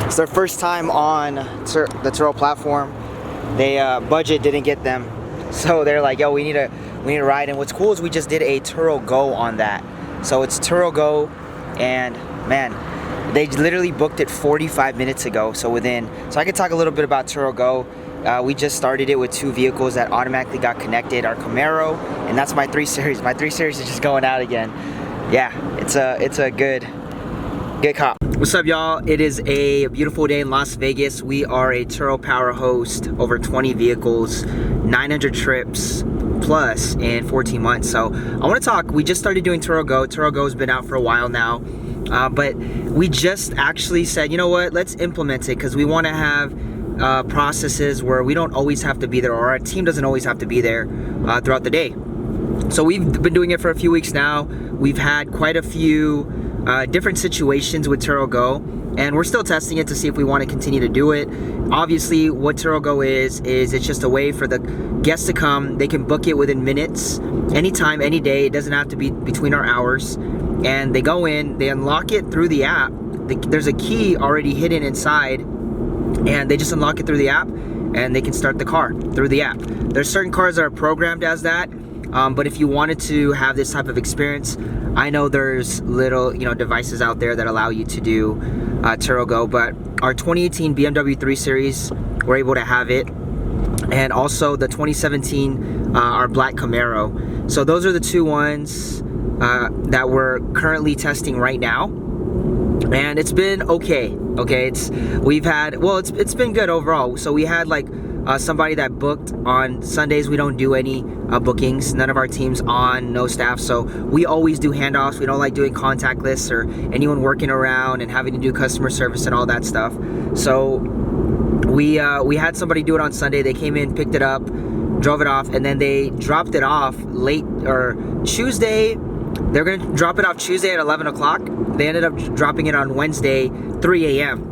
It's their first time on the TURO platform. They budget didn't get them, so they're like, yo, we need a ride. And what's cool is we just did a TURO Go on that. So it's TURO Go, and man, they literally booked it 45 minutes ago. So I could talk a little bit about TURO Go. We just started it with 2 vehicles that automatically got connected. Our Camaro, and that's my 3 Series. My 3 Series is just going out again. Yeah, it's a good cop. What's up, y'all? It is a beautiful day in Las Vegas. We are a TURO Power host, over 20 vehicles, 900 trips plus in 14 months. So I want to talk. We just started doing TURO Go. TURO Go has been out for a while now, but we just actually said, you know what? Let's implement it because we want to have processes where we don't always have to be there, or our team doesn't always have to be there throughout the day. So we've been doing it for a few weeks now. We've had quite a few different situations with TURO Go, and we're still testing it to see if we want to continue to do it. Obviously, what TURO Go is it's just a way for the guests to come. They can book it within minutes, anytime, any day. It doesn't have to be between our hours. And they go in, they unlock it through the app. There's a key already hidden inside, and they just unlock it through the app, and they can start the car through the app. There's certain cars that are programmed as that, but if you wanted to have this type of experience, I know there's little devices out there that allow you to do TURO Go, but our 2018 BMW 3 Series, we're able to have it, and also the 2017 our black Camaro. So those are the 2 ones that we're currently testing right now, and it's been okay. It's been good overall. So we had like somebody that booked on Sundays. We don't do any bookings. None of our teams on, no staff. So we always do handoffs. We don't like doing contactless or anyone working around and having to do customer service and all that stuff. So we had somebody do it on Sunday. They came in, picked it up, drove it off, and then they dropped it off late or Tuesday. They're gonna drop it off Tuesday at 11 o'clock. They ended up dropping it on Wednesday, 3 a.m.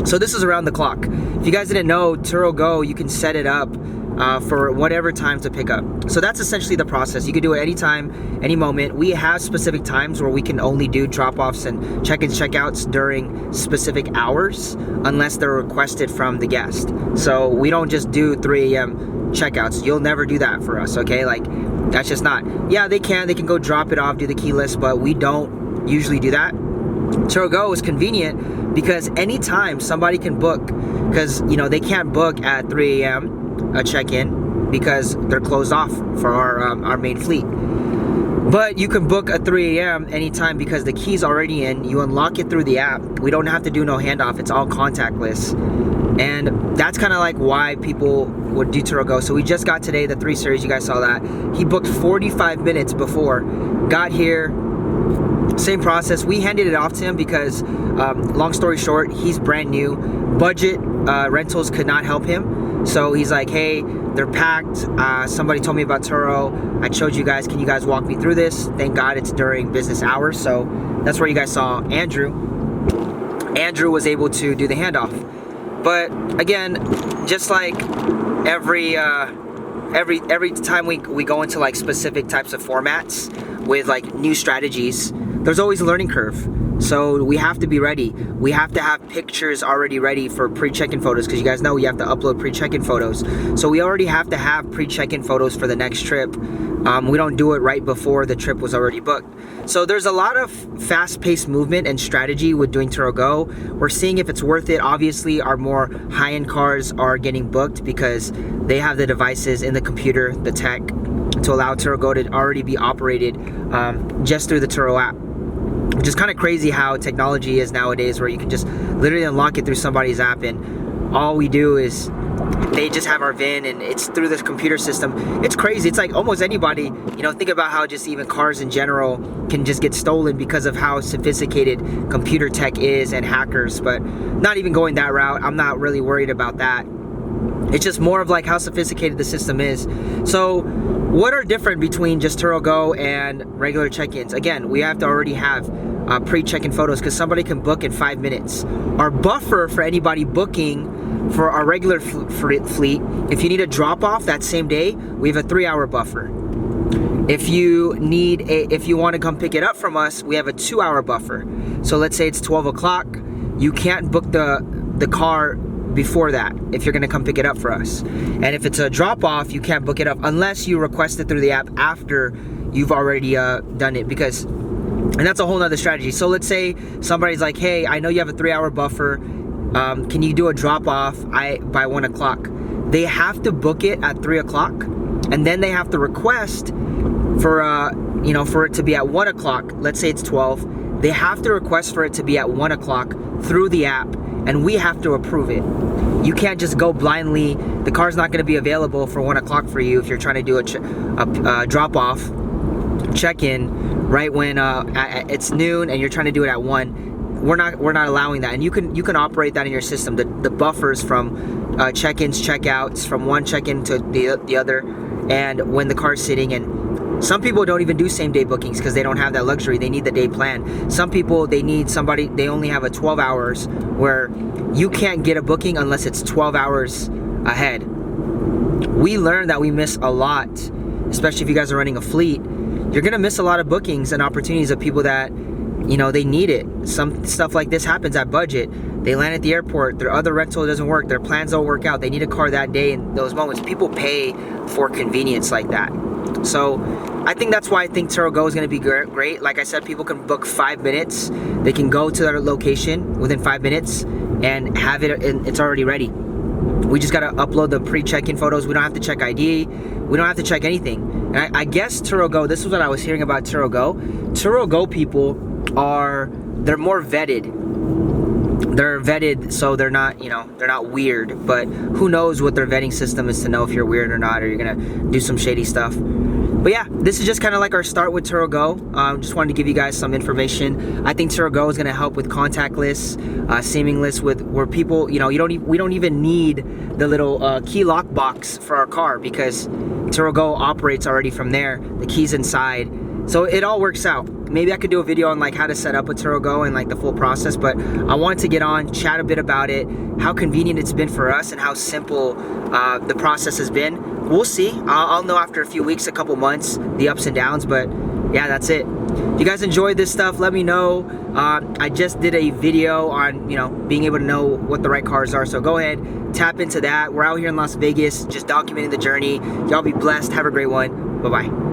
So this is around the clock. If you guys didn't know, TURO Go, you can set it up for whatever time to pick up. So that's essentially the process. You can do it anytime, any moment. We have specific times where we can only do drop-offs and check-ins, check-outs during specific hours, unless they're requested from the guest. So we don't just do 3 a.m. checkouts. You'll never do that for us, okay? Like, that's just not. Yeah, they can go drop it off, do the keyless, but we don't usually do that. TURO Go is convenient because anytime somebody can book, because they can't book at 3 a.m. a check-in because they're closed off for our main fleet. But you can book at 3 a.m. anytime because the key's already in. You unlock it through the app. We don't have to do no handoff. It's all contactless. And that's kind of like why people would do TURO Go. So we just got today the 3 Series. You guys saw that. He booked 45 minutes before. Got here. Same process. We handed it off to him because, long story short, he's brand new. Budget rentals could not help him. So he's like, hey, they're packed. Somebody told me about TURO. I showed you guys. Can you guys walk me through this? Thank God it's during business hours. So that's where you guys saw Andrew. Andrew was able to do the handoff. But again, just like every time we go into like specific types of formats with like new strategies, there's always a learning curve. So we have to be ready. We have to have pictures already ready for pre-check-in photos, because you guys know you have to upload pre-check-in photos. So we already have to have pre-check-in photos for the next trip. We don't do it right before the trip was already booked. So there's a lot of fast-paced movement and strategy with doing TURO Go. We're seeing if it's worth it. Obviously, our more high-end cars are getting booked because they have the devices in the computer, the tech, to allow TURO Go to already be operated just through the TURO app. Which is kind of crazy how technology is nowadays, where you can just literally unlock it through somebody's app, and all we do is they just have our VIN and it's through this computer system. It's crazy. It's like almost anybody, think about how just even cars in general can just get stolen because of how sophisticated computer tech is and hackers. But not even going that route. I'm not really worried about that. It's just more of like how sophisticated the system is. So what are different between just TURO Go and regular check-ins? Again, we have to already have pre-check-in photos because somebody can book in 5 minutes. Our buffer for anybody booking for our regular fleet, if you need a drop-off that same day, we have a 3-hour buffer. If you want to come pick it up from us, we have a 2-hour buffer. So let's say it's 12 o'clock. you can't book the car before that if you're gonna come pick it up for us. And if it's a drop-off, you can't book it up unless you request it through the app after you've already done it, and that's a whole nother strategy. So let's say somebody's like, hey, I know you have a 3-hour buffer, can you do a drop-off by 1 o'clock? They have to book it at 3 o'clock, and then they have to request for for it to be at 1 o'clock. Let's say it's 12. They have to request for it to be at 1 o'clock through the app, and we have to approve it. You can't just go blindly. The car's not going to be available for 1 o'clock for you if you're trying to do a drop-off, check-in right when it's noon and you're trying to do it at 1. We're not allowing that, and you can operate that in your system. The buffers from check-ins, check-outs, from one check-in to the other, and when the car's sitting. And some people don't even do same-day bookings because they don't have that luxury. They need the day plan. Some people, they only have a 12 hours where you can't get a booking unless it's 12 hours ahead. We learned that we miss a lot, especially if you guys are running a fleet. You're gonna miss a lot of bookings and opportunities of people that, they need it. Some stuff like this happens at budget. They land at the airport, their other rental doesn't work, their plans don't work out, they need a car that day. In those moments, people pay for convenience like that. So I think that's why I think TURO Go is going to be great. Like I said, people can book 5 minutes. They can go to their location within 5 minutes and have it, and it's already ready. We just got to upload the pre-check-in photos. We don't have to check ID. We don't have to check anything. And I guess TURO Go, this is what I was hearing about TURO Go. TURO Go people they're more vetted. They're vetted, so they're not, they're not weird. But who knows what their vetting system is to know if you're weird or not, or you're gonna do some shady stuff. But yeah, this is just kind of like our start with TURO Go. Just wanted to give you guys some information. I think TURO Go is gonna help with contactless, seamless, where people, we don't even need the little key lock box for our car because TURO Go operates already from there. The key's inside. So it all works out. Maybe I could do a video on like how to set up a TURO Go and like the full process, but I wanted to get on, chat a bit about it, how convenient it's been for us and how simple the process has been. We'll see. I'll know after a few weeks, a couple months, the ups and downs, but yeah, that's it. If you guys enjoyed this stuff, let me know. I just did a video on, being able to know what the right cars are, so go ahead, tap into that. We're out here in Las Vegas, just documenting the journey. Y'all be blessed. Have a great one. Bye-bye.